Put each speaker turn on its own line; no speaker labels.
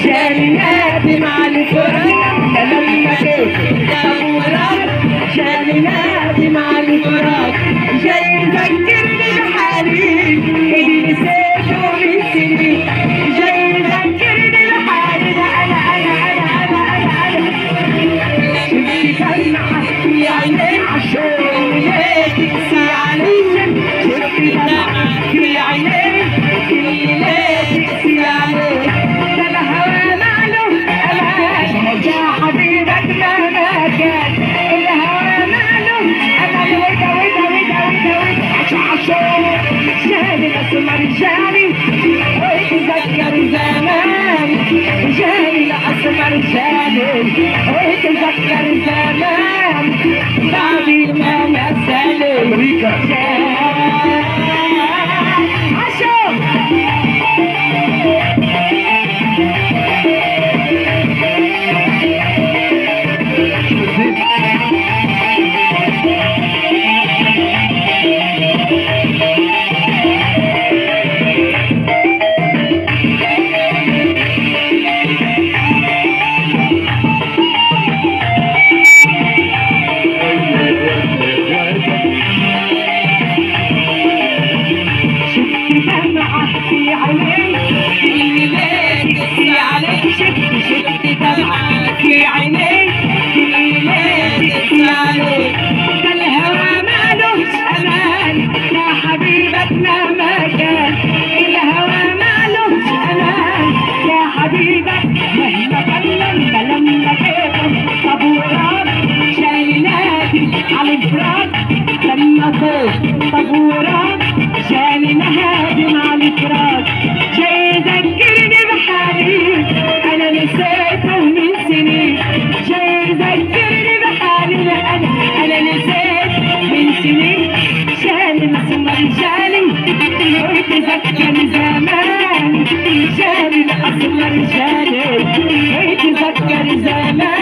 جاني نادم على الفراق لما جيت طابورات جاني نادم على الفراق جاي يذكرني بحالي اللي نسيته من سنين جاي يذكرني بحالي انا شفتي دمعة في عيني عشان ليلتك سيعاني شفتي دمعة في عيني ليلتك سيعاني ده الهوى ماله امان يا حبيبك مهما كان الهوى ماله امان ودا عشان جاني الاسمر جاني ويتذكر زمان جاني الاسمر جاني ويتذكر زمان بعد ما نسالي عشان في عيني ليلتك في عليك شفت دمعة في عيني ليلتك في عليك ده الهوى مالوش امان يا حبيبك مهما كان الهوى مالوش امان يا حبيبك مهما كان لما جيت طابورات شايلاتي على الفراق لما جيت طابورات جاني نهادم على الفراق جاي يذكرني بحالي انا نسيته من سنين جاي يذكرني بحالي انا نسيت من سنين جاني الاسمر جاني ويتذكر زمان جاني الاسمر جاني ويتذكر زمان